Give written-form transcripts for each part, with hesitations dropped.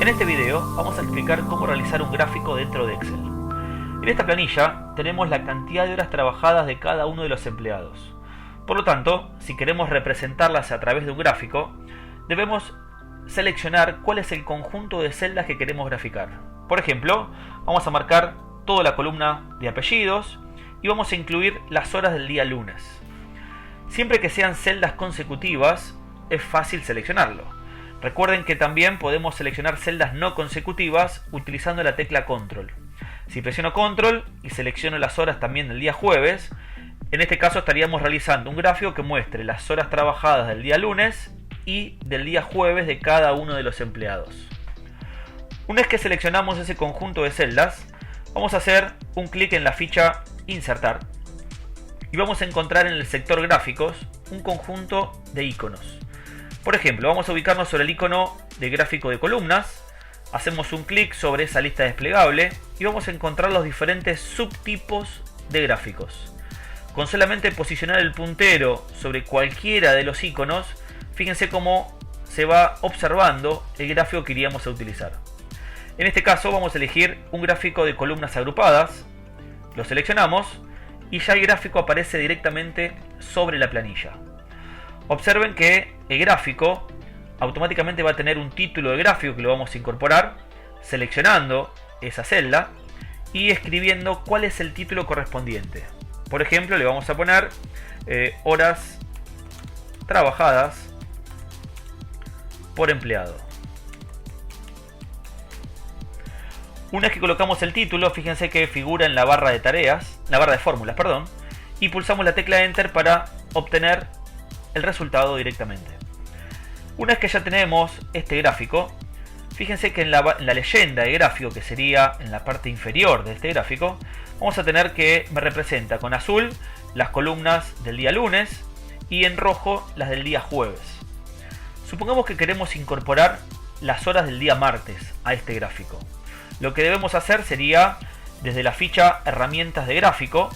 En este video vamos a explicar cómo realizar un gráfico dentro de Excel. En esta planilla tenemos la cantidad de horas trabajadas de cada uno de los empleados. Por lo tanto, si queremos representarlas a través de un gráfico, debemos seleccionar cuál es el conjunto de celdas que queremos graficar. Por ejemplo, vamos a marcar toda la columna de apellidos y vamos a incluir las horas del día lunes. Siempre que sean celdas consecutivas, es fácil seleccionarlo. Recuerden que también podemos seleccionar celdas no consecutivas utilizando la tecla Control. Si presiono Control y selecciono las horas también del día jueves, en este caso estaríamos realizando un gráfico que muestre las horas trabajadas del día lunes y del día jueves de cada uno de los empleados. Una vez que seleccionamos ese conjunto de celdas, vamos a hacer un clic en la ficha Insertar y vamos a encontrar en el sector Gráficos un conjunto de iconos. Por ejemplo, vamos a ubicarnos sobre el icono de gráfico de columnas, hacemos un clic sobre esa lista desplegable y vamos a encontrar los diferentes subtipos de gráficos. Con solamente posicionar el puntero sobre cualquiera de los iconos, fíjense cómo se va observando el gráfico que iríamos a utilizar. En este caso vamos a elegir un gráfico de columnas agrupadas, lo seleccionamos y ya el gráfico aparece directamente sobre la planilla. Observen que el gráfico automáticamente va a tener un título de gráfico que lo vamos a incorporar, seleccionando esa celda y escribiendo cuál es el título correspondiente. Por ejemplo, le vamos a poner horas trabajadas por empleado. Una vez que colocamos el título, fíjense que figura en la barra de tareas, la barra de fórmulas, perdón, y pulsamos la tecla Enter para obtener el resultado directamente. Una vez que ya tenemos este gráfico, fíjense que en la leyenda de gráfico, que sería en la parte inferior de este gráfico, vamos a tener que me representa con azul las columnas del día lunes y en rojo las del día jueves. Supongamos que queremos incorporar las horas del día martes a este gráfico. Lo que debemos hacer sería, desde la ficha Herramientas de gráfico,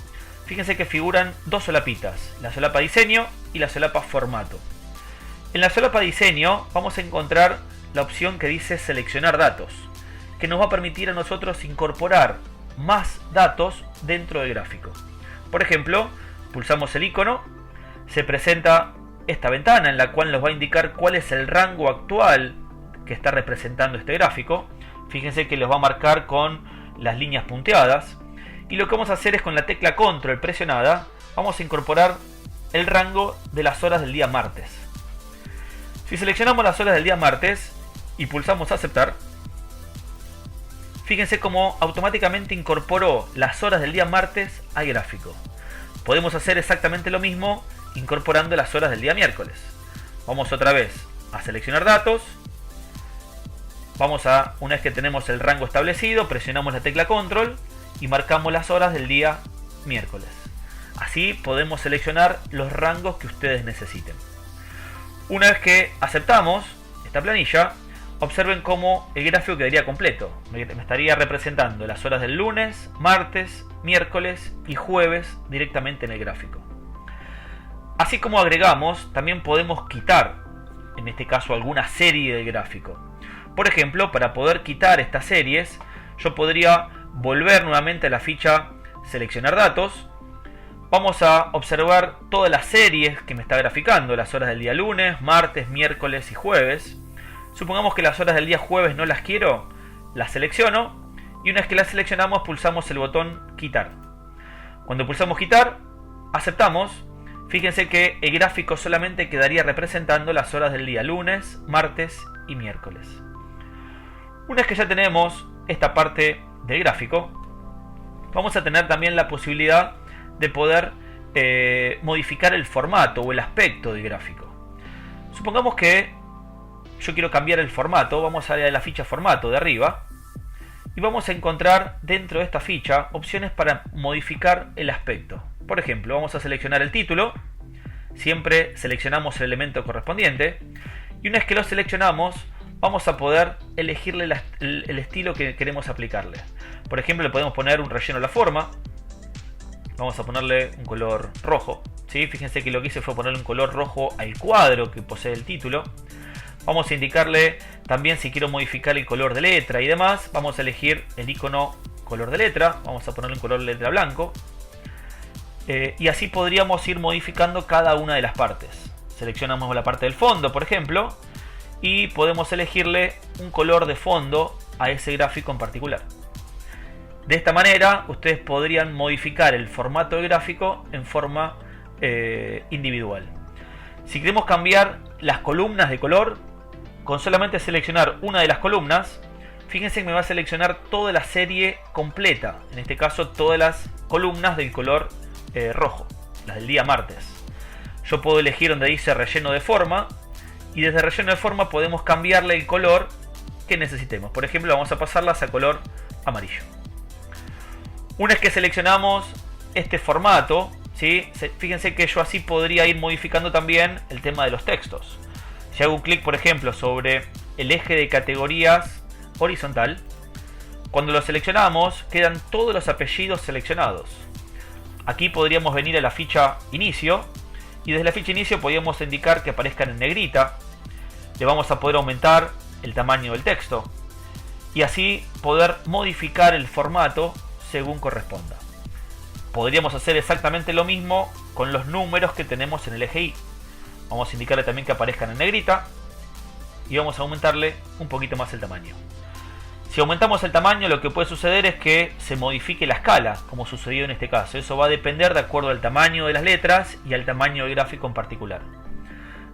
fíjense que figuran dos solapitas, la solapa Diseño y la solapa Formato. En la solapa Diseño vamos a encontrar la opción que dice Seleccionar datos, que nos va a permitir a nosotros incorporar más datos dentro del gráfico. Por ejemplo, pulsamos el icono, se presenta esta ventana en la cual nos va a indicar cuál es el rango actual que está representando este gráfico. Fíjense que los va a marcar con las líneas punteadas. Y lo que vamos a hacer es con la tecla Control presionada, vamos a incorporar el rango de las horas del día martes. Si seleccionamos las horas del día martes y pulsamos Aceptar, fíjense cómo automáticamente incorporó las horas del día martes al gráfico. Podemos hacer exactamente lo mismo incorporando las horas del día miércoles. Vamos otra vez a seleccionar datos. Una vez que tenemos el rango establecido, presionamos la tecla Control y marcamos las horas del día miércoles. Así podemos seleccionar los rangos que ustedes necesiten. Una vez que aceptamos esta planilla, observen cómo el gráfico quedaría completo. Me estaría representando las horas del lunes, martes, miércoles y jueves directamente en el gráfico. Así como agregamos, también podemos quitar, en este caso, alguna serie del gráfico. Por ejemplo, para poder quitar estas series, yo podría volver nuevamente a la ficha Seleccionar datos. Vamos a observar todas las series que me está graficando, las horas del día lunes, martes, miércoles y jueves. Supongamos que las horas del día jueves no las quiero, las selecciono y una vez que las seleccionamos pulsamos el botón Quitar. Cuando pulsamos Quitar, aceptamos. Fíjense que el gráfico solamente quedaría representando las horas del día lunes, martes y miércoles. Una vez que ya tenemos esta parte del gráfico, vamos a tener también la posibilidad de poder modificar el formato o el aspecto del gráfico. Supongamos que yo quiero cambiar el formato. Vamos a ir a la ficha Formato de arriba y vamos a encontrar dentro de esta ficha opciones para modificar el aspecto. Por ejemplo, vamos a seleccionar el título, siempre seleccionamos el elemento correspondiente y una vez que lo seleccionamos vamos a poder elegirle el estilo que queremos aplicarle. Por ejemplo, le podemos poner un relleno a la forma. Vamos a ponerle un color rojo, ¿sí? Fíjense que lo que hice fue ponerle un color rojo al cuadro que posee el título. Vamos a indicarle también si quiero modificar el color de letra y demás. Vamos a elegir el icono color de letra. Vamos a ponerle un color de letra blanco. Y así podríamos ir modificando cada una de las partes. Seleccionamos la parte del fondo, por ejemplo, y podemos elegirle un color de fondo a ese gráfico en particular. De esta manera ustedes podrían modificar el formato del gráfico en forma individual. Si queremos cambiar las columnas de color, con solamente seleccionar una de las columnas, fíjense que me va a seleccionar toda la serie completa, en este caso todas las columnas del color rojo, las del día martes. Yo puedo elegir donde dice relleno de forma, y desde relleno de forma podemos cambiarle el color que necesitemos. Por ejemplo, vamos a pasarlas a color amarillo. Una vez que seleccionamos este formato, ¿sí? Fíjense que yo así podría ir modificando también el tema de los textos. Si hago un clic, por ejemplo, sobre el eje de categorías horizontal, cuando lo seleccionamos quedan todos los apellidos seleccionados. Aquí podríamos venir a la ficha inicio, y desde la ficha inicio podríamos indicar que aparezcan en negrita. Le vamos a poder aumentar el tamaño del texto y así poder modificar el formato según corresponda. Podríamos hacer exactamente lo mismo con los números que tenemos en el eje Y. Vamos a indicarle también que aparezcan en negrita y vamos a aumentarle un poquito más el tamaño. Si aumentamos el tamaño, lo que puede suceder es que se modifique la escala, como sucedió en este caso. Eso va a depender de acuerdo al tamaño de las letras y al tamaño del gráfico en particular.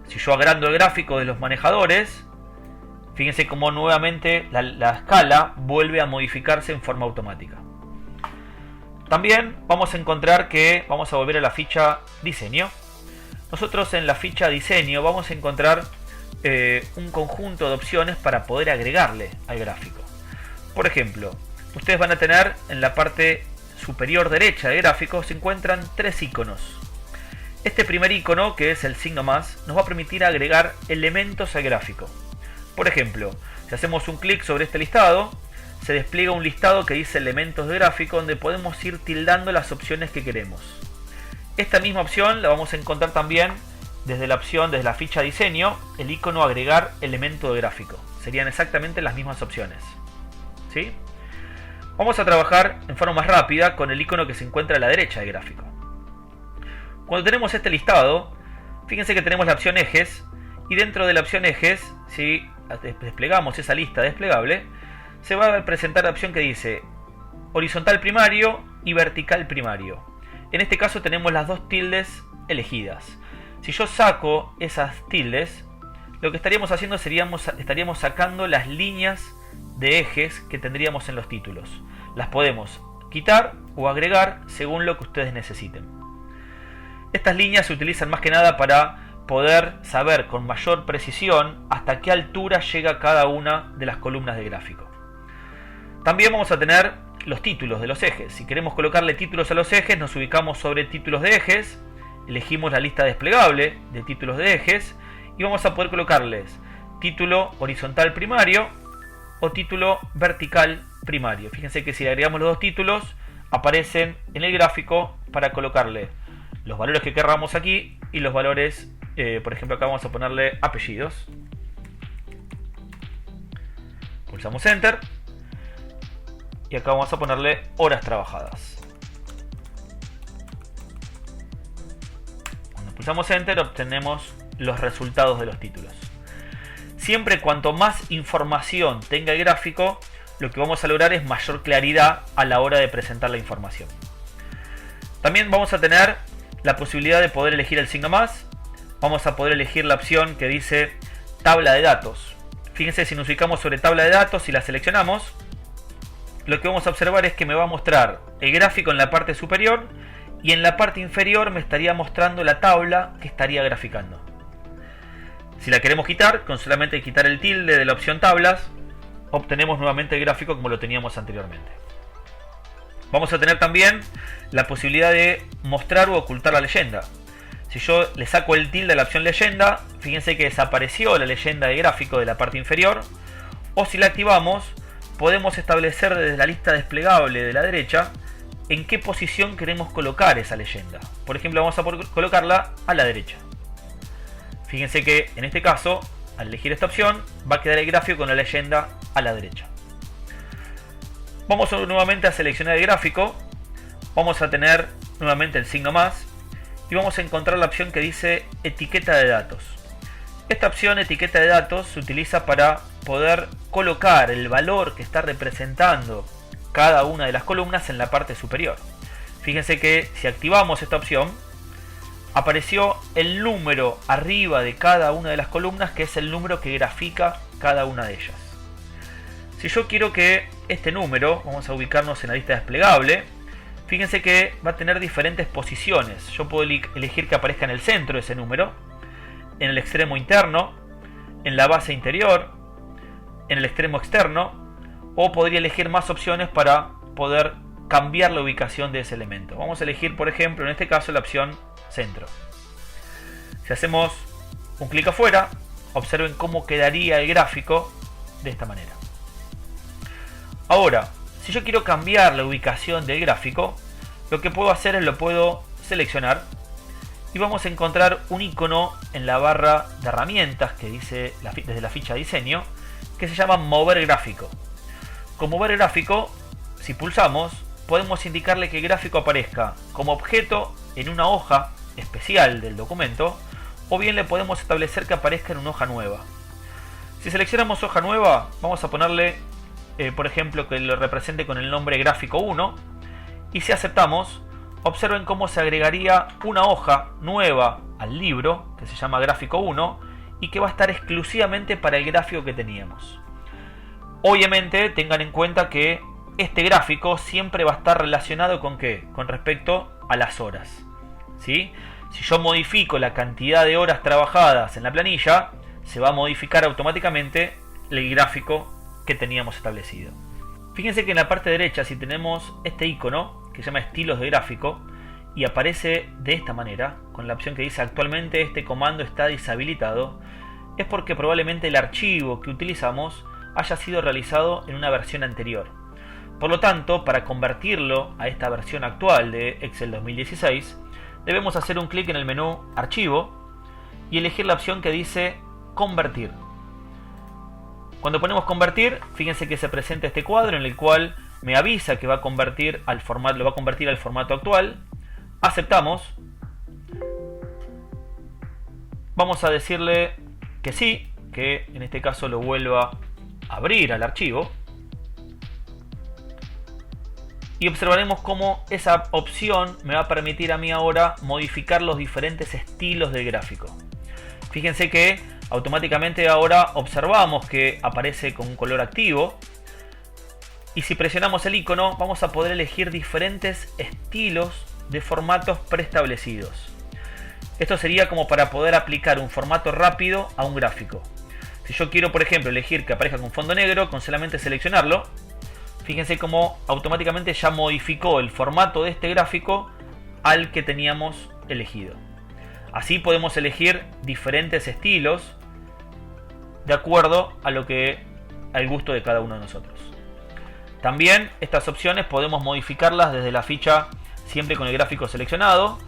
Si yo agrando el gráfico de los manejadores, fíjense cómo nuevamente la escala vuelve a modificarse en forma automática. También vamos a encontrar que vamos a volver a la ficha diseño. Nosotros en la ficha diseño vamos a encontrar un conjunto de opciones para poder agregarle al gráfico. Por ejemplo, ustedes van a tener en la parte superior derecha del gráfico se encuentran tres iconos. Este primer icono, que es el signo más, nos va a permitir agregar elementos al gráfico. Por ejemplo, si hacemos un clic sobre este listado, se despliega un listado que dice elementos de gráfico, donde podemos ir tildando las opciones que queremos. Esta misma opción la vamos a encontrar también desde la ficha diseño, el icono agregar elemento de gráfico. Serían exactamente las mismas opciones. ¿Sí? Vamos a trabajar en forma más rápida con el icono que se encuentra a la derecha del gráfico. Cuando tenemos este listado, fíjense que tenemos la opción ejes, y dentro de la opción ejes, si desplegamos esa lista desplegable, se va a presentar la opción que dice horizontal primario y vertical primario. En este caso tenemos las dos tildes elegidas. Si yo saco esas tildes, lo que estaríamos haciendo estaríamos sacando las líneas de ejes que tendríamos en los títulos. Las podemos quitar o agregar según lo que ustedes necesiten. Estas líneas se utilizan más que nada para poder saber con mayor precisión hasta qué altura llega cada una de las columnas de gráfico. También vamos a tener los títulos de los ejes. Si queremos colocarle títulos a los ejes, nos ubicamos sobre títulos de ejes, elegimos la lista desplegable de títulos de ejes y vamos a poder colocarles título horizontal primario o título vertical primario. Fíjense que si agregamos los dos títulos, aparecen en el gráfico para colocarle los valores que querramos aquí y los valores, por ejemplo acá vamos a ponerle apellidos. Pulsamos Enter y acá vamos a ponerle horas trabajadas. Cuando pulsamos Enter obtenemos los resultados de los títulos. Siempre cuanto más información tenga el gráfico, lo que vamos a lograr es mayor claridad a la hora de presentar la información. También vamos a tener la posibilidad de poder elegir el signo más. Vamos a poder elegir la opción que dice tabla de datos. Fíjense, si nos ubicamos sobre tabla de datos y la seleccionamos, lo que vamos a observar es que me va a mostrar el gráfico en la parte superior y en la parte inferior me estaría mostrando la tabla que estaría graficando. Si la queremos quitar, con solamente quitar el tilde de la opción tablas, obtenemos nuevamente el gráfico como lo teníamos anteriormente. Vamos a tener también la posibilidad de mostrar o ocultar la leyenda. Si yo le saco el tilde a la opción leyenda, fíjense que desapareció la leyenda de gráfico de la parte inferior. O si la activamos, podemos establecer desde la lista desplegable de la derecha en qué posición queremos colocar esa leyenda. Por ejemplo, vamos a colocarla a la derecha. Fíjense que en este caso al elegir esta opción, va a quedar el gráfico con la leyenda a la derecha. Vamos nuevamente a seleccionar el gráfico, vamos a tener nuevamente el signo más y vamos a encontrar la opción que dice etiqueta de datos. Esta opción etiqueta de datos se utiliza para poder colocar el valor que está representando cada una de las columnas en la parte superior. Fíjense que si activamos esta opción, apareció el número arriba de cada una de las columnas, que es el número que grafica cada una de ellas. Si yo quiero que este número, vamos a ubicarnos en la lista desplegable, fíjense que va a tener diferentes posiciones. Yo puedo elegir que aparezca en el centro ese número, en el extremo interno, en la base interior, en el extremo externo, o podría elegir más opciones para poder cambiar la ubicación de ese elemento. Vamos a elegir, por ejemplo, en este caso la opción centro. Si hacemos un clic afuera, observen cómo quedaría el gráfico de esta manera. Ahora, si yo quiero cambiar la ubicación del gráfico, lo que puedo hacer es lo puedo seleccionar y vamos a encontrar un icono en la barra de herramientas que dice desde la ficha de diseño, que se llama mover gráfico. Con mover gráfico, si pulsamos, podemos indicarle que el gráfico aparezca como objeto en una hoja especial del documento, o bien le podemos establecer que aparezca en una hoja nueva. Si seleccionamos hoja nueva, vamos a ponerle, por ejemplo, que lo represente con el nombre gráfico 1, y si aceptamos, observen cómo se agregaría una hoja nueva al libro, que se llama gráfico 1, y que va a estar exclusivamente para el gráfico que teníamos. Obviamente tengan en cuenta que este gráfico siempre va a estar relacionado con ¿qué? Con respecto a las horas. ¿Sí? Si yo modifico la cantidad de horas trabajadas en la planilla, se va a modificar automáticamente el gráfico que teníamos establecido. Fíjense que en la parte derecha, si tenemos este icono que se llama estilos de gráfico y aparece de esta manera, con la opción que dice actualmente este comando está deshabilitado, es porque probablemente el archivo que utilizamos haya sido realizado en una versión anterior. Por lo tanto, para convertirlo a esta versión actual de Excel 2016, debemos hacer un clic en el menú Archivo y elegir la opción que dice Convertir. Cuando ponemos Convertir, fíjense que se presenta este cuadro en el cual me avisa que va a convertir al formato, lo va a convertir al formato actual. Aceptamos. Vamos a decirle que sí, que en este caso lo vuelva a abrir al archivo. Y observaremos cómo esa opción me va a permitir a mí ahora modificar los diferentes estilos del gráfico. Fíjense que automáticamente ahora observamos que aparece con un color activo. Y si presionamos el icono vamos a poder elegir diferentes estilos de formatos preestablecidos. Esto sería como para poder aplicar un formato rápido a un gráfico. Si yo quiero, por ejemplo, elegir que aparezca con fondo negro, con solamente seleccionarlo, fíjense cómo automáticamente ya modificó el formato de este gráfico al que teníamos elegido. Así podemos elegir diferentes estilos de acuerdo a al gusto de cada uno de nosotros. También estas opciones podemos modificarlas desde la ficha, siempre con el gráfico seleccionado.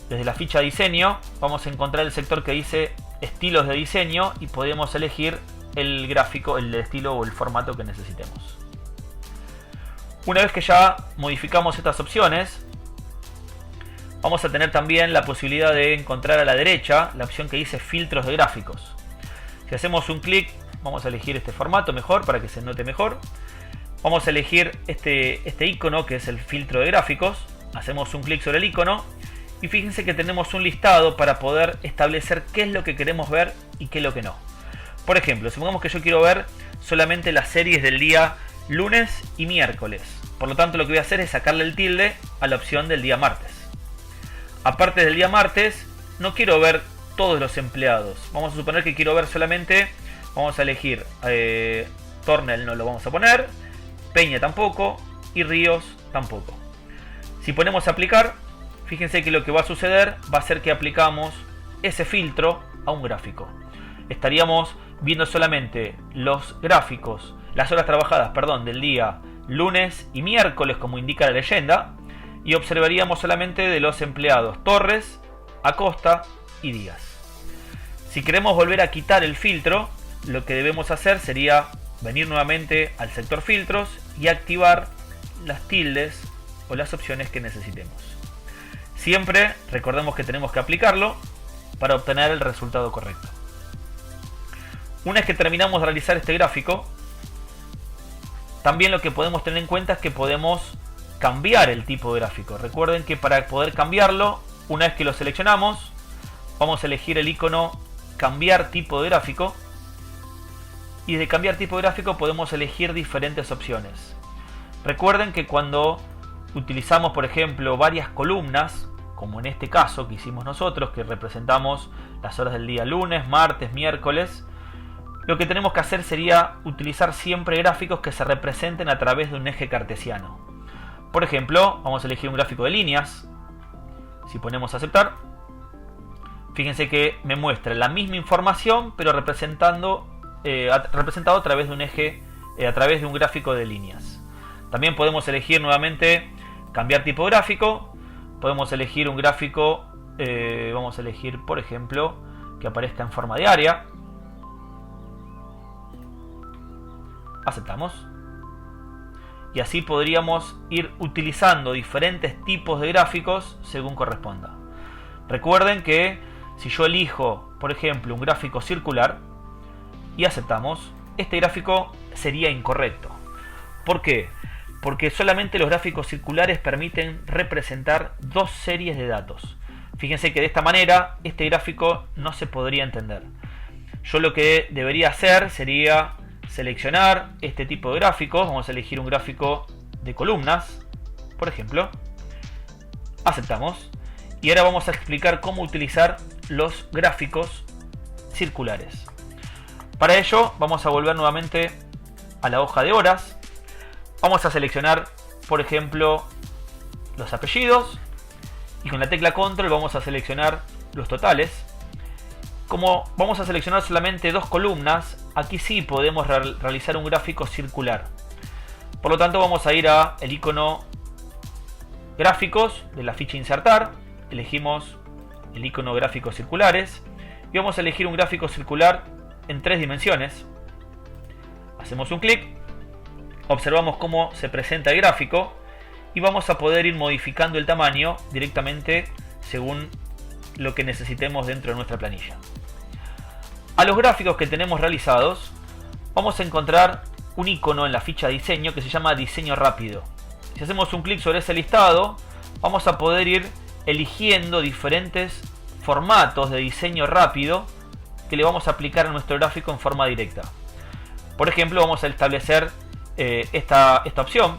Desde la ficha diseño vamos a encontrar el sector que dice estilos de diseño y podemos elegir el gráfico, el estilo o el formato que necesitemos. Una vez que ya modificamos estas opciones, vamos a tener también la posibilidad de encontrar a la derecha la opción que dice filtros de gráficos. Si hacemos un clic, vamos a elegir este formato mejor para que se note mejor. Vamos a elegir este icono que es el filtro de gráficos. Hacemos un clic sobre el icono y fíjense que tenemos un listado para poder establecer qué es lo que queremos ver y qué es lo que no. Por ejemplo, supongamos que yo quiero ver solamente las series del día lunes y miércoles. Por lo tanto, lo que voy a hacer es sacarle el tilde a la opción del día martes. Aparte del día martes, no quiero ver todos los empleados. Vamos a suponer que quiero ver solamente, vamos a elegir Tornel, no lo vamos a poner, Peña tampoco y Ríos tampoco. Si ponemos aplicar, fíjense que lo que va a suceder va a ser que aplicamos ese filtro a un gráfico. Estaríamos viendo solamente los gráficos, las horas trabajadas, del día lunes y miércoles como indica la leyenda, y observaríamos solamente de los empleados Torres, Acosta y Díaz. Si queremos volver a quitar el filtro, lo que debemos hacer sería venir nuevamente al sector filtros y activar las tildes o las opciones que necesitemos. Siempre recordemos que tenemos que aplicarlo para obtener el resultado correcto. Una vez que terminamos de realizar este gráfico, también lo que podemos tener en cuenta es que podemos cambiar el tipo de gráfico. Recuerden que para poder cambiarlo, una vez que lo seleccionamos, vamos a elegir el icono cambiar tipo de gráfico, y desde cambiar tipo de gráfico podemos elegir diferentes opciones. Recuerden que cuando utilizamos, por ejemplo, varias columnas, como en este caso que hicimos nosotros, que representamos las horas del día lunes, martes, miércoles, lo que tenemos que hacer sería utilizar siempre gráficos que se representen a través de un eje cartesiano. Por ejemplo, vamos a elegir un gráfico de líneas. Si ponemos aceptar, fíjense que me muestra la misma información, pero representado a través de un eje, a través de un gráfico de líneas. También podemos elegir nuevamente cambiar tipo de gráfico. Podemos elegir un gráfico, vamos a elegir por ejemplo que aparezca en forma de área. Aceptamos. Y así podríamos ir utilizando diferentes tipos de gráficos según corresponda. Recuerden que si yo elijo, por ejemplo, un gráfico circular y aceptamos, este gráfico sería incorrecto. ¿Por qué? Porque solamente los gráficos circulares permiten representar dos series de datos. Fíjense que de esta manera este gráfico no se podría entender. Yo lo que debería hacer sería seleccionar este tipo de gráficos. Vamos a elegir un gráfico de columnas, por ejemplo. Aceptamos. Y ahora vamos a explicar cómo utilizar los gráficos circulares. Para ello vamos a volver nuevamente a la hoja de horas. Vamos a seleccionar, por ejemplo, los apellidos. Y con la tecla Control vamos a seleccionar los totales. Como vamos a seleccionar solamente dos columnas, aquí sí podemos realizar un gráfico circular. Por lo tanto vamos a ir a el icono gráficos de la ficha insertar. Elegimos el icono gráficos circulares. Y vamos a elegir un gráfico circular en 3 dimensiones. Hacemos un clic. Observamos cómo se presenta el gráfico. Y vamos a poder ir modificando el tamaño directamente según lo que necesitemos dentro de nuestra planilla. A los gráficos que tenemos realizados vamos a encontrar un icono en la ficha de diseño que se llama diseño rápido. Si hacemos un clic sobre ese listado, vamos a poder ir eligiendo diferentes formatos de diseño rápido que le vamos a aplicar a nuestro gráfico en forma directa. Por ejemplo, vamos a establecer esta opción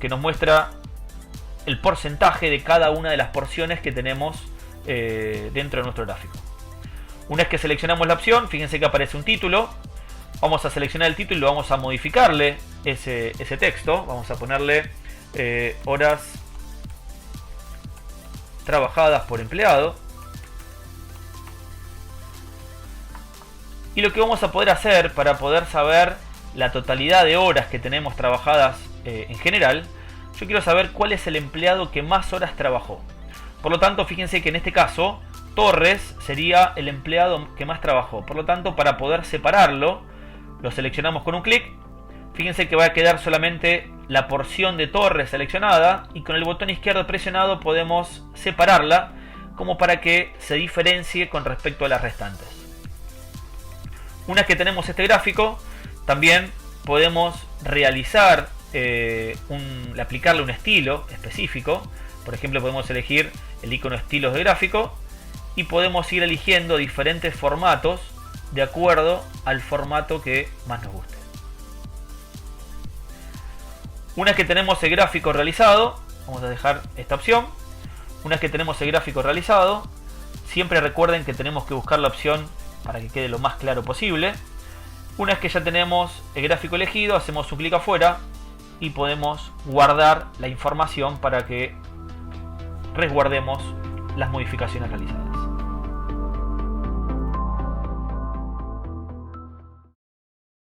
que nos muestra el porcentaje de cada una de las porciones que tenemos dentro de nuestro gráfico. Una vez que seleccionamos la opción, fíjense que aparece un título. Vamos a seleccionar el título y vamos a modificarle ese texto. Vamos a ponerle horas trabajadas por empleado. Y lo que vamos a poder hacer para poder saber la totalidad de horas que tenemos trabajadas en general, yo quiero saber cuál es el empleado que más horas trabajó. Por lo tanto, fíjense que en este caso Torres sería el empleado que más trabajó. Por lo tanto, para poder separarlo, lo seleccionamos con un clic. Fíjense que va a quedar solamente la porción de Torres seleccionada y con el botón izquierdo presionado podemos separarla como para que se diferencie con respecto a las restantes. Una vez que tenemos este gráfico, también podemos realizar, aplicarle un estilo específico. Por ejemplo, podemos elegir el icono estilos de gráfico y podemos ir eligiendo diferentes formatos de acuerdo al formato que más nos guste. Una vez que tenemos el gráfico realizado, vamos a dejar esta opción. Una vez que tenemos el gráfico realizado, siempre recuerden que tenemos que buscar la opción para que quede lo más claro posible. Una vez que ya tenemos el gráfico elegido, hacemos un clic afuera y podemos guardar la información para que resguardemos las modificaciones realizadas.